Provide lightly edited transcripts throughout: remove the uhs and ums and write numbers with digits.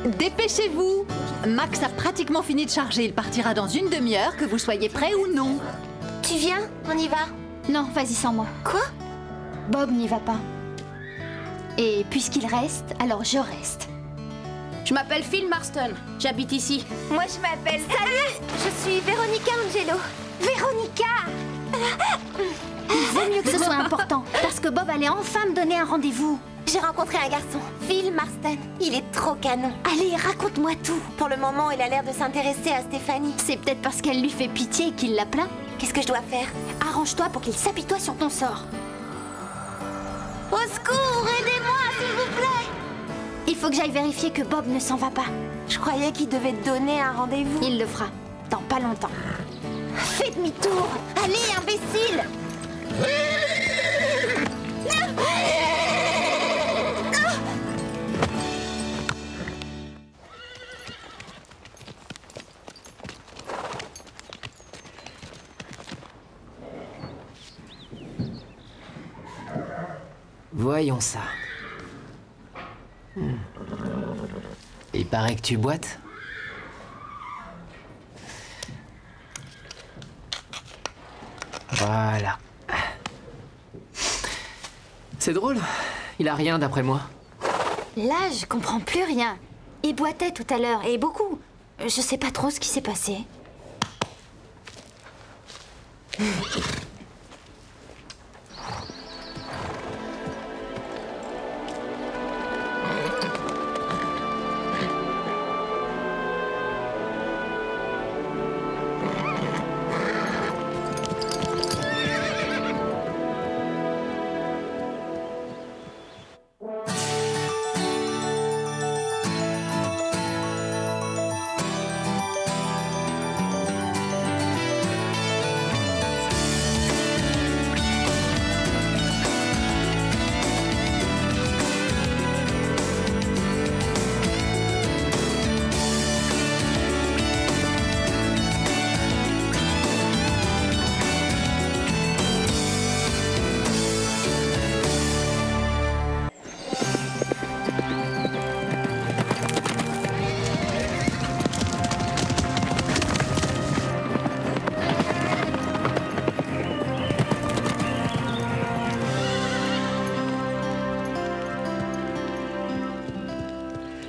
Dépêchez-vous! Max a pratiquement fini de charger. Il partira dans une demi-heure, que vous soyez prêts ou non. Tu viens? On y va? Non, vas-y sans moi. Quoi? Bob n'y va pas. Et puisqu'il reste, alors je reste. Je m'appelle Phil Marston. J'habite ici. Moi, je m'appelle... Salut! Je suis Véronica Angelo. Véronica! Il vaut mieux que ce soit important, parce que Bob allait enfin me donner un rendez-vous. J'ai rencontré un garçon, Phil Marston. Il est trop canon. Allez, raconte-moi tout. Pour le moment, il a l'air de s'intéresser à Stéphanie. C'est peut-être parce qu'elle lui fait pitié qu'il la plaint. Qu'est-ce que je dois faire? Arrange-toi pour qu'il s'apitoie sur ton sort. Au secours, aidez-moi, s'il vous plaît! Il faut que j'aille vérifier que Bob ne s'en va pas. Je croyais qu'il devait te donner un rendez-vous. Il le fera, dans pas longtemps. Fais demi-tour! Allez, imbécile! Voyons ça. Il paraît que tu boites. Voilà. C'est drôle. Il a rien d'après moi. Là, je comprends plus rien. Il boitait tout à l'heure, et beaucoup. Je sais pas trop ce qui s'est passé.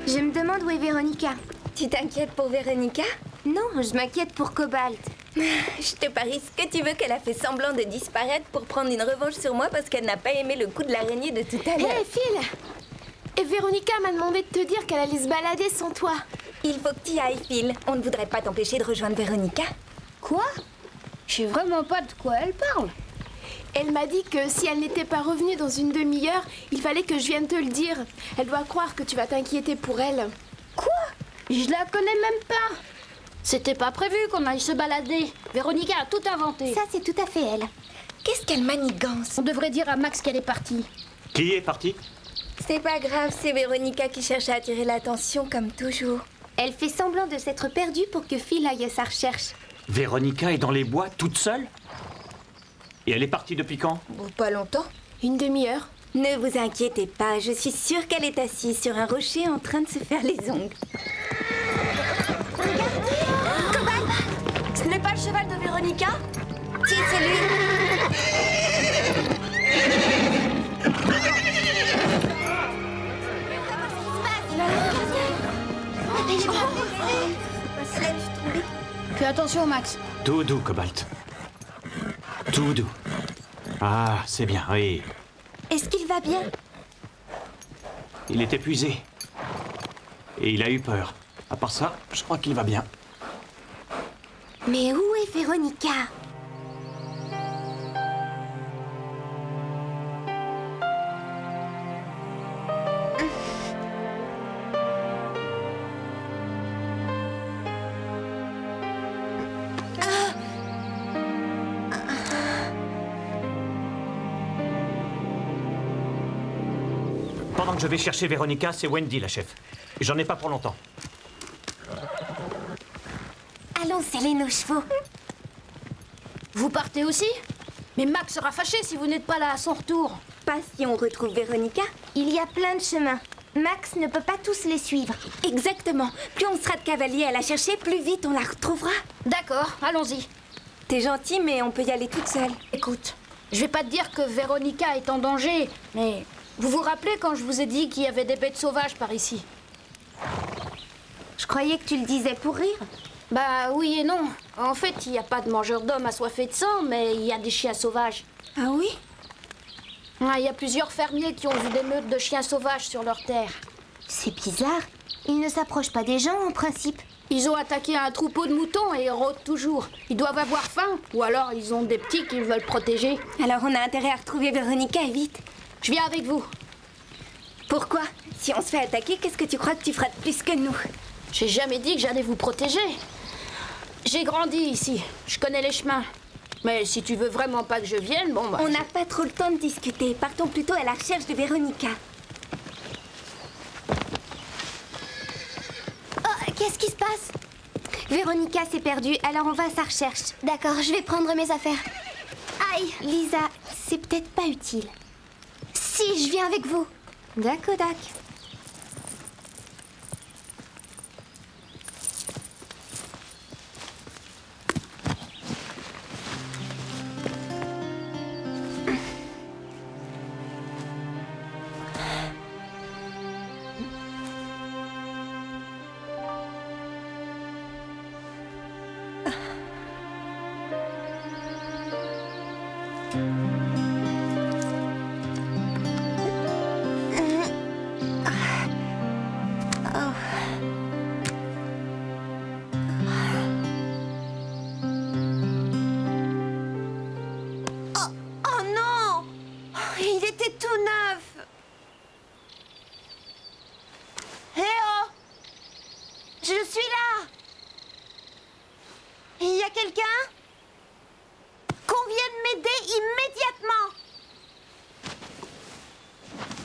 Je me demande où est Véronica. Tu t'inquiètes pour Véronica? Non, je m'inquiète pour Cobalt. Je te parie ce que tu veux qu'elle a fait semblant de disparaître pour prendre une revanche sur moi parce qu'elle n'a pas aimé le coup de l'araignée de tout à l'heure. Hé, Phil! Et Véronica m'a demandé de te dire qu'elle allait se balader sans toi. Il faut que tu y ailles, Phil. On ne voudrait pas t'empêcher de rejoindre Véronica. Quoi? Je sais vraiment pas de quoi elle parle. Elle m'a dit que si elle n'était pas revenue dans une demi-heure, il fallait que je vienne te le dire. Elle doit croire que tu vas t'inquiéter pour elle. Quoi? Je la connais même pas. C'était pas prévu qu'on aille se balader. Véronica a tout inventé. Ça, c'est tout à fait elle. Qu'est-ce qu'elle manigance? On devrait dire à Max qu'elle est partie. Qui est parti? C'est pas grave, c'est Véronica qui cherche à attirer l'attention comme toujours. Elle fait semblant de s'être perdue pour que Phil aille à sa recherche. Véronica est dans les bois toute seule? Et elle est partie depuis quand? Bon, pas longtemps. Une demi-heure. Ne vous inquiétez pas, je suis sûre qu'elle est assise sur un rocher en train de se faire les ongles. Ce n'est pas le cheval de Véronica? Si, c'est lui. Fais attention, Max. Tout doux, Cobalt. Tout doux. Ah, c'est bien, oui. Est-ce qu'il va bien? Il est épuisé. Et il a eu peur. À part ça, je crois qu'il va bien. Mais où est Véronica? Pendant que je vais chercher Véronica, c'est Wendy, la chef. J'en ai pas pour longtemps. Allons sceller nos chevaux. Vous partez aussi? Mais Max sera fâché si vous n'êtes pas là à son retour. Pas si on retrouve Véronica. Il y a plein de chemins. Max ne peut pas tous les suivre. Exactement. Plus on sera de cavaliers à la chercher, plus vite on la retrouvera. D'accord, allons-y. T'es gentil, mais on peut y aller toute seule. Écoute, je vais pas te dire que Véronica est en danger, mais vous vous rappelez quand je vous ai dit qu'il y avait des bêtes sauvages par ici? Je croyais que tu le disais pour rire. Bah oui et non. En fait, il n'y a pas de mangeurs d'hommes assoiffés de sang, mais il y a des chiens sauvages. Ah oui? Il y a plusieurs fermiers qui ont vu des meutes de chiens sauvages sur leur terre. C'est bizarre. Ils ne s'approchent pas des gens en principe. Ils ont attaqué un troupeau de moutons et rôdent toujours. Ils doivent avoir faim, ou alors ils ont des petits qu'ils veulent protéger. Alors on a intérêt à retrouver Véronica et vite. Je viens avec vous. Pourquoi? Si on se fait attaquer, qu'est-ce que tu crois que tu feras de plus que nous? J'ai jamais dit que j'allais vous protéger. J'ai grandi ici, je connais les chemins. Mais si tu veux vraiment pas que je vienne, bon bah... On n'a pas trop le temps de discuter. Partons plutôt à la recherche de Véronica. Oh, qu'est-ce qui se passe? Véronica s'est perdue, alors on va à sa recherche. D'accord, je vais prendre mes affaires. Aïe, Lisa, c'est peut-être pas utile. Si, je viens avec vous. D'accord, d'accord.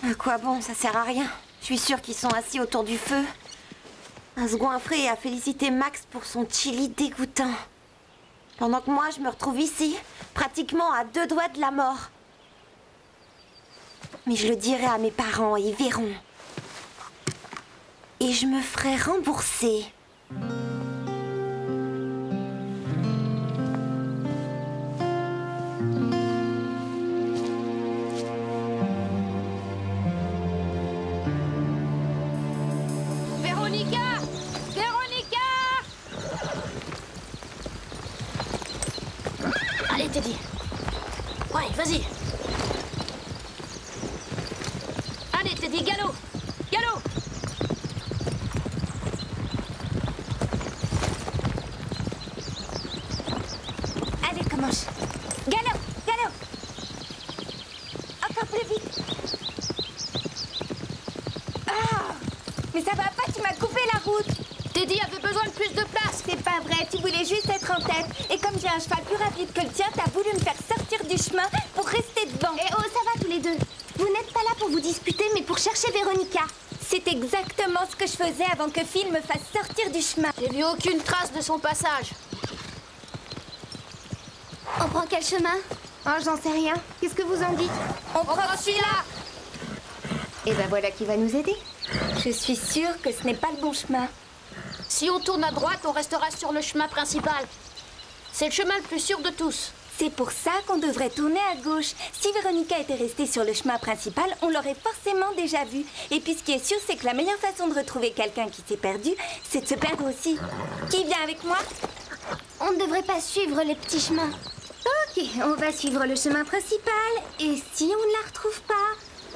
À quoi bon? Ça sert à rien. Je suis sûre qu'ils sont assis autour du feu, à se goinfrer et à féliciter Max pour son chili dégoûtant. Pendant que moi, je me retrouve ici, pratiquement à 2 doigts de la mort. Mais je le dirai à mes parents et ils verront. Et je me ferai rembourser. Teddy. Ouais, vas-y. Allez, Teddy, galop. Galop. Allez, commence. Galop, galop. Encore plus vite. Ah! Mais ça va pas, tu m'as coupé la route. Teddy avait besoin de plus de place. C'est pas vrai, tu voulais juste être en tête. Et comme j'ai un cheval plus rapide que le tien, t'as voulu me faire sortir du chemin pour rester devant. Eh oh, ça va tous les deux. Vous n'êtes pas là pour vous disputer, mais pour chercher Véronica. C'est exactement ce que je faisais avant que Phil me fasse sortir du chemin. J'ai vu aucune trace de son passage. On prend quel chemin? Oh, j'en sais rien. Qu'est-ce que vous en dites? On prend celui-là. Et ben voilà qui va nous aider. Je suis sûre que ce n'est pas le bon chemin. Si on tourne à droite, on restera sur le chemin principal. C'est le chemin le plus sûr de tous. C'est pour ça qu'on devrait tourner à gauche. Si Véronica était restée sur le chemin principal, on l'aurait forcément déjà vue. Et puis ce qui est sûr, c'est que la meilleure façon de retrouver quelqu'un qui s'est perdu, c'est de se perdre aussi. Qui vient avec moi? On ne devrait pas suivre les petits chemins. Ok, on va suivre le chemin principal. Et si on ne la retrouve pas,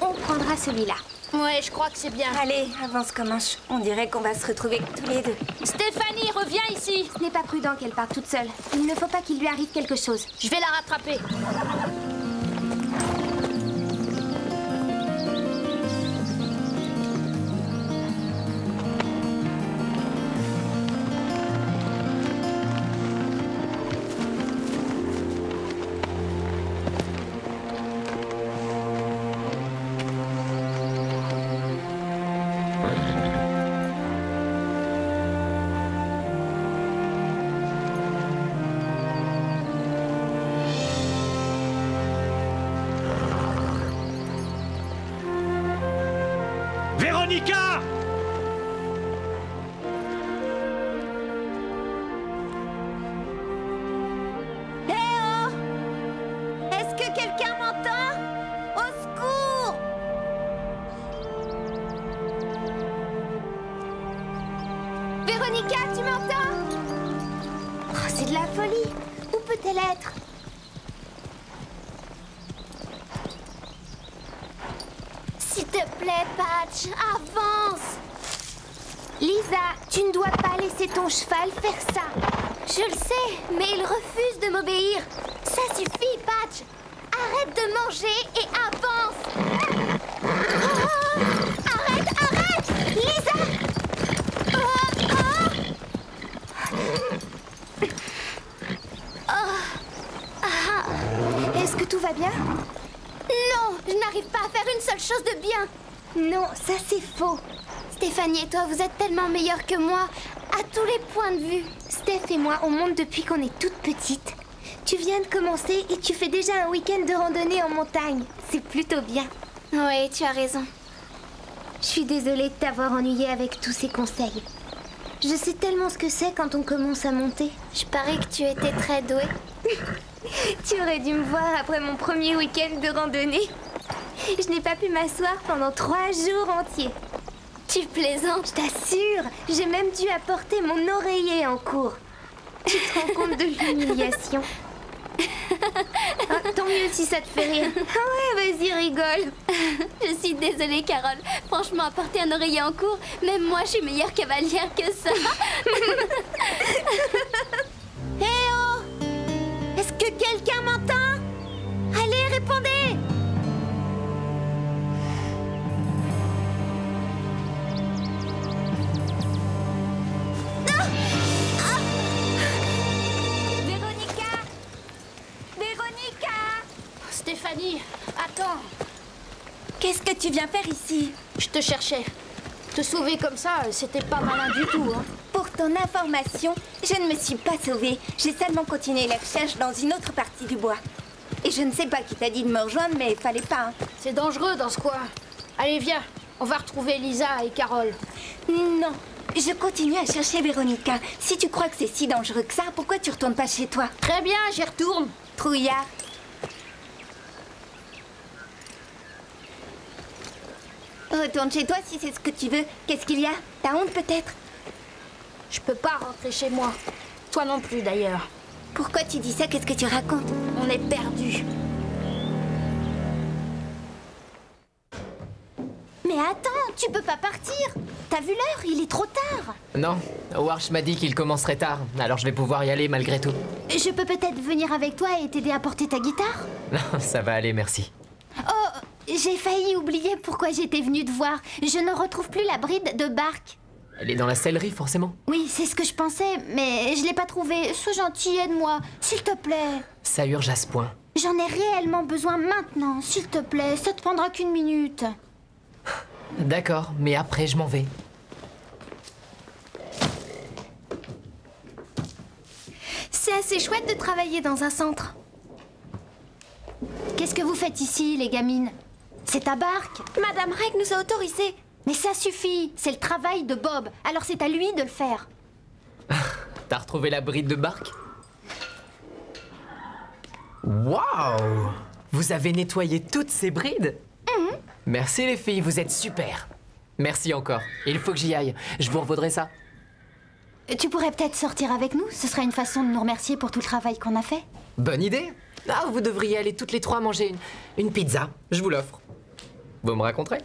on prendra celui-là. Ouais, je crois que c'est bien. Allez, avance Comanche. On dirait qu'on va se retrouver tous les deux. Stéphanie, reviens ici. Ce n'est pas prudent qu'elle parte toute seule. Il ne faut pas qu'il lui arrive quelque chose. Je vais la rattraper. Véronica! Est-ce que quelqu'un m'entend? Au secours! Véronica, tu m'entends? Oh, c'est de la folie. Où peut-elle être? S'il te plaît, Patch, avance! Lisa, tu ne dois pas laisser ton cheval faire ça. Je le sais, mais il refuse de m'obéir. Ça suffit, Patch. Arrête de manger et avance. Arrête, arrête! Lisa! Est-ce que tout va bien? Non, je n'arrive pas à faire une seule chose de bien. Non, ça c'est faux. Stéphanie et toi, vous êtes tellement meilleurs que moi, à tous les points de vue. Steph et moi, on monte depuis qu'on est toutes petites. Tu viens de commencer et tu fais déjà un week-end de randonnée en montagne. C'est plutôt bien. Oui, tu as raison. Je suis désolée de t'avoir ennuyée avec tous ces conseils. Je sais tellement ce que c'est quand on commence à monter. Je parie que tu étais très douée. Tu aurais dû me voir après mon premier week-end de randonnée. Je n'ai pas pu m'asseoir pendant 3 jours entiers. Tu plaisantes, je t'assure. J'ai même dû apporter mon oreiller en cours. Tu te rends compte de l'humiliation? Ah, tant mieux si ça te fait rire. Ah ouais, vas-y, rigole. Je suis désolée, Carole. Franchement, apporter un oreiller en cours, même moi, je suis meilleure cavalière que ça. Hé oh! Est-ce que quelqu'un m'entend? Allez, répondez! Stéphanie, attends. Qu'est-ce que tu viens faire ici? Je te cherchais. Te sauver comme ça, c'était pas malin du tout, hein. Pour ton information, je ne me suis pas sauvée. J'ai seulement continué les recherches dans une autre partie du bois. Et je ne sais pas qui t'a dit de me rejoindre, mais il fallait pas, hein. C'est dangereux dans ce coin. Allez, viens. On va retrouver Lisa et Carole. Non, je continue à chercher Véronica. Si tu crois que c'est si dangereux que ça, pourquoi tu retournes pas chez toi? Très bien, j'y retourne. Trouillard. Retourne chez toi si c'est ce que tu veux. Qu'est-ce qu'il y a? T'as honte peut-être? Je peux pas rentrer chez moi. Toi non plus d'ailleurs. Pourquoi tu dis ça? Qu'est-ce que tu racontes? On est perdus. Mais attends, tu peux pas partir. T'as vu l'heure? Il est trop tard. Non, Warsh m'a dit qu'il commencerait tard, alors je vais pouvoir y aller malgré tout. Je peux peut-être venir avec toi et t'aider à porter ta guitare? Non, ça va aller, merci. Oh, j'ai failli oublier pourquoi j'étais venue te voir. Je ne retrouve plus la bride de Bark. Elle est dans la sellerie, forcément. Oui, c'est ce que je pensais, mais je l'ai pas trouvée. Sois gentil, aide-moi, s'il te plaît. Ça urge à ce point. J'en ai réellement besoin maintenant, s'il te plaît. Ça te prendra qu'une minute. D'accord, mais après je m'en vais. C'est assez chouette de travailler dans un centre. Qu'est-ce que vous faites ici, les gamines? C'est à Bark. Madame Reg nous a autorisés. Mais ça suffit, c'est le travail de Bob, alors c'est à lui de le faire. T'as retrouvé la bride de Bark? Waouh! Vous avez nettoyé toutes ces brides? Merci les filles, vous êtes super. Merci encore. Il faut que j'y aille. Je vous revaudrai ça. Tu pourrais peut-être sortir avec nous, ce serait une façon de nous remercier pour tout le travail qu'on a fait. Bonne idée. Ah, vous devriez aller toutes les trois manger une pizza. Je vous l'offre. Vous me raconterez?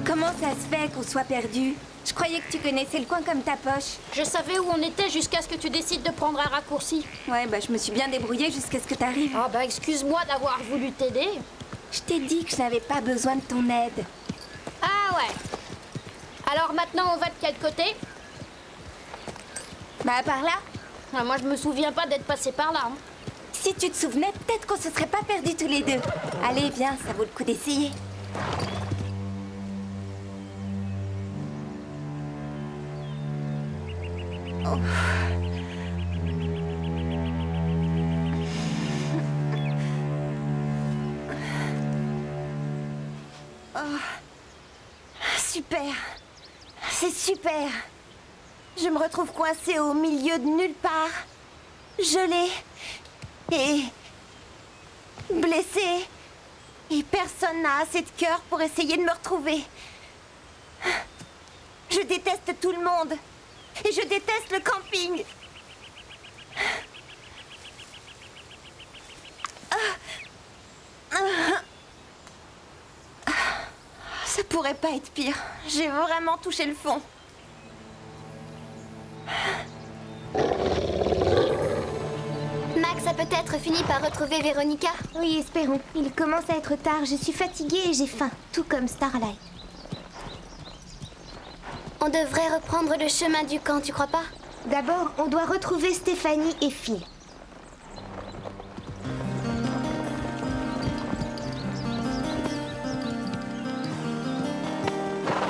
Comment ça se fait qu'on soit perdu? Je croyais que tu connaissais le coin comme ta poche. Je savais où on était jusqu'à ce que tu décides de prendre un raccourci. Ouais, bah je me suis bien débrouillée jusqu'à ce que t'arrives. Ah bah excuse-moi d'avoir voulu t'aider. Je t'ai dit que je n'avais pas besoin de ton aide. Ah ouais. Alors maintenant on va de quel côté? Bah par là. Ah, moi je me souviens pas d'être passé par là, hein. Si tu te souvenais, peut-être qu'on se serait pas perdus tous les deux. Allez, viens, ça vaut le coup d'essayer. Oh. Super. C'est super. Je me retrouve coincée au milieu de nulle part. Gelée. Et... blessée. Et personne n'a assez de cœur pour essayer de me retrouver. Je déteste tout le monde. Et je déteste le camping. Ça pourrait pas être pire. J'ai vraiment touché le fond. Max a peut-être fini par retrouver Véronica. Oui, espérons. Il commence à être tard. Je suis fatiguée et j'ai faim. Tout comme Starlight. On devrait reprendre le chemin du camp, tu crois pas? D'abord, on doit retrouver Stéphanie et Phil.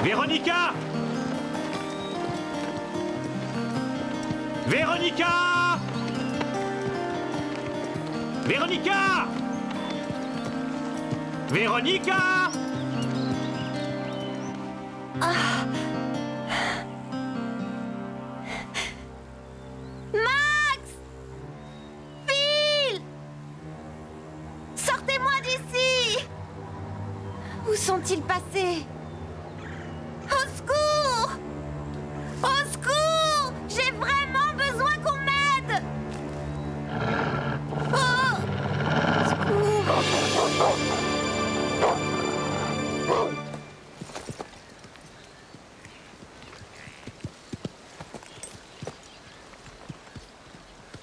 Véronica! Véronica! Véronica! Véronica! Max! Phil! Sortez-moi d'ici! Où sont-ils passés? Au secours! Au secours! J'ai vraiment besoin qu'on m'aide! Oh! Secours!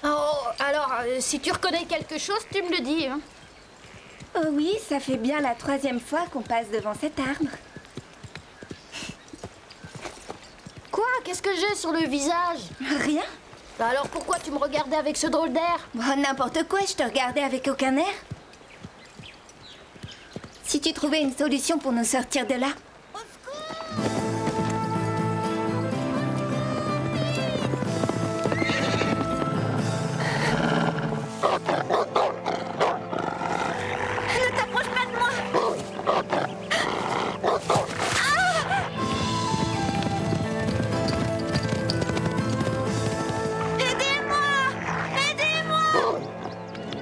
Oh, alors, si tu reconnais quelque chose, tu me le dis. Hein. Oh oui, ça fait bien la 3e fois qu'on passe devant cet arbre. Quoi? Qu'est-ce que j'ai sur le visage? Rien. Bah alors pourquoi tu me regardais avec ce drôle d'air? Oh, n'importe quoi, je te regardais avec aucun air. Si tu trouvais une solution pour nous sortir de là. Ne t'approche pas de moi!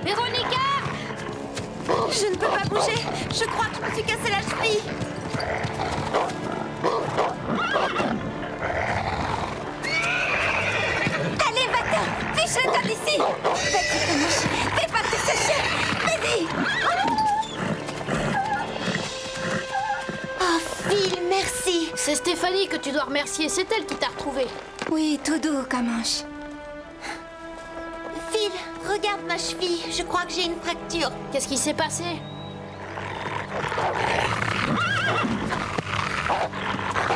Véronica! Je ne peux pas bouger. Je crois que je me suis cassé la cheville. Allez, va-t'en! Fiche-le d'ici! Vas-y, Mouche. Fais partir ce chien! Vas-y! Oh, Phil, merci. C'est Stéphanie que tu dois remercier, c'est elle qui t'a retrouvé. Oui, tout doux, Comanche. Phil, regarde ma cheville. Je crois que j'ai une fracture. Qu'est-ce qui s'est passé?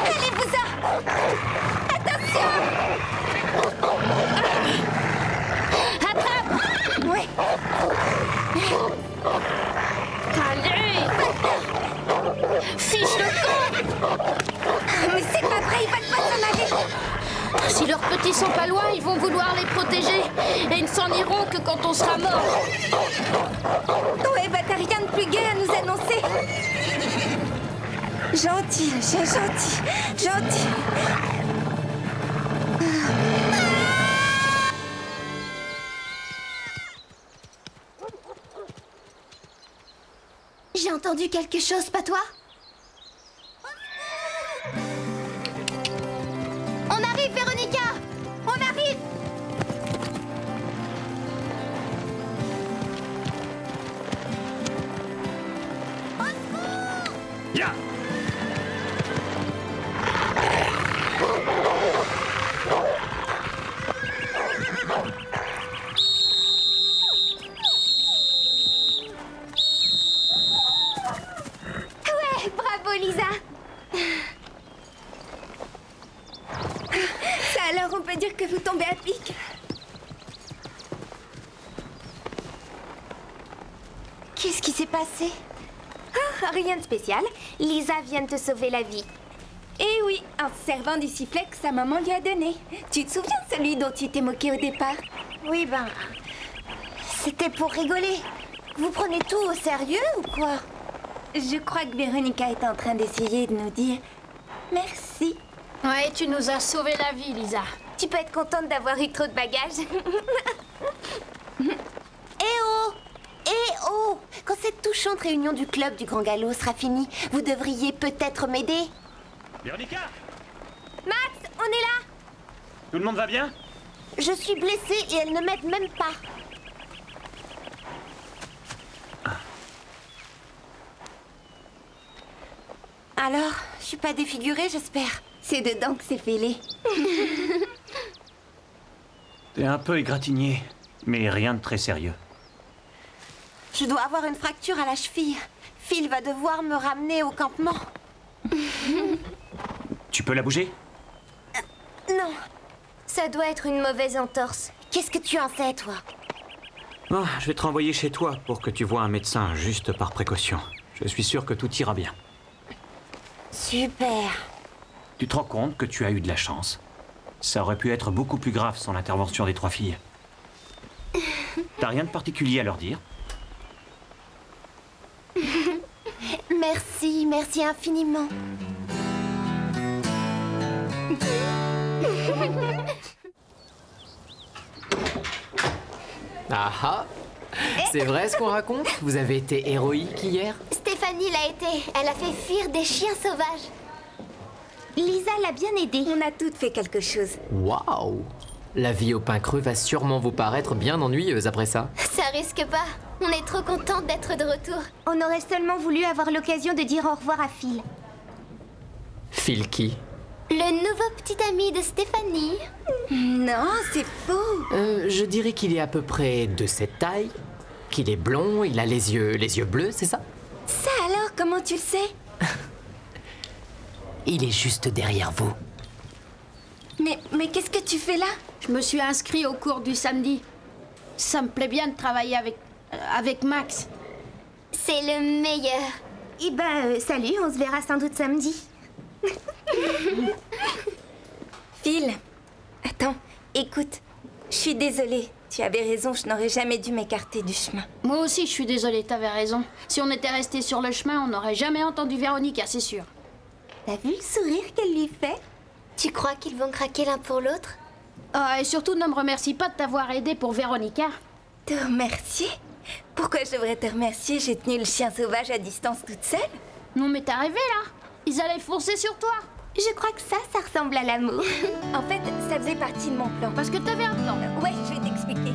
Allez-vous-en! Attention! Attrape! Ouais. Allez! Fiche le camp! Mais c'est pas vrai, ils veulent pas s'en aller. Si leurs petits sont pas loin, ils vont vouloir les protéger. Et ils ne s'en iront que quand on sera mort. Ouais, bah t'as rien de plus gai à nous annoncer. Gentil, le chien, gentil. Gentil. J'ai entendu quelque chose, pas toi? On arrive, Véronica! On arrive! Ya! Ouais, bravo, Lisa! Ça alors, on peut dire que vous tombez à pic. Qu'est-ce qui s'est passé? Ah, rien de spécial. Lisa vient de te sauver la vie. Et oui, en se servant du sifflet que sa maman lui a donné. Tu te souviens de celui dont tu t'es moqué au départ? Oui, ben... c'était pour rigoler. Vous prenez tout au sérieux ou quoi? Je crois que Véronica est en train d'essayer de nous dire merci. Ouais, tu nous as sauvé la vie, Lisa. Tu peux être contente d'avoir eu trop de bagages. Eh oh! Eh oh! Quand cette touchante réunion du club du Grand Galop sera finie, vous devriez peut-être m'aider. Véronica! Max, on est là! Tout le monde va bien? Je suis blessée et elles ne m'aident même pas. Alors, je suis pas défigurée, j'espère. C'est dedans que c'est fêlé. T'es un peu égratigné, mais rien de très sérieux. Je dois avoir une fracture à la cheville. Phil va devoir me ramener au campement. Tu peux la bouger? Non. Ça doit être une mauvaise entorse. Qu'est-ce que tu en sais, toi? Oh, je vais te renvoyer chez toi pour que tu vois un médecin, juste par précaution. Je suis sûr que tout ira bien. Super. Tu te rends compte que tu as eu de la chance? Ça aurait pu être beaucoup plus grave sans l'intervention des 3 filles. T'as rien de particulier à leur dire? Merci, merci infiniment. Ah ah! C'est vrai ce qu'on raconte? Vous avez été héroïque hier? Stéphanie l'a été. Elle a fait fuir des chiens sauvages. Lisa l'a bien aidée. On a toutes fait quelque chose. Waouh! La vie au pain creux va sûrement vous paraître bien ennuyeuse après ça. Ça risque pas. On est trop contente d'être de retour. On aurait seulement voulu avoir l'occasion de dire au revoir à Phil. Phil qui? Le nouveau petit ami de Stéphanie. Non, c'est faux. Je dirais qu'il est à peu près de cette taille, qu'il est blond, il a les yeux bleus, c'est ça? Ça alors, comment tu le sais? Il est juste derrière vous. Mais qu'est-ce que tu fais là? Je me suis inscrit au cours du samedi. Ça me plaît bien de travailler avec Max. C'est le meilleur. Eh ben, salut, on se verra sans doute samedi. Phil, attends, écoute, je suis désolée. Tu avais raison, je n'aurais jamais dû m'écarter du chemin. Moi aussi, je suis désolée, t'avais raison. Si on était resté sur le chemin, on n'aurait jamais entendu Véronica, c'est sûr. T'as vu le sourire qu'elle lui fait? Tu crois qu'ils vont craquer l'un pour l'autre? Et surtout, ne me remercie pas de t'avoir aidé pour Véronica. Te remercier? Pourquoi je devrais te remercier? J'ai tenu le chien sauvage à distance toute seule. Non mais t'es arrivé là. Ils allaient foncer sur toi. Je crois que ça ressemble à l'amour. En fait, ça faisait partie de mon plan. Parce que t'avais un plan. Ouais, je vais t'expliquer.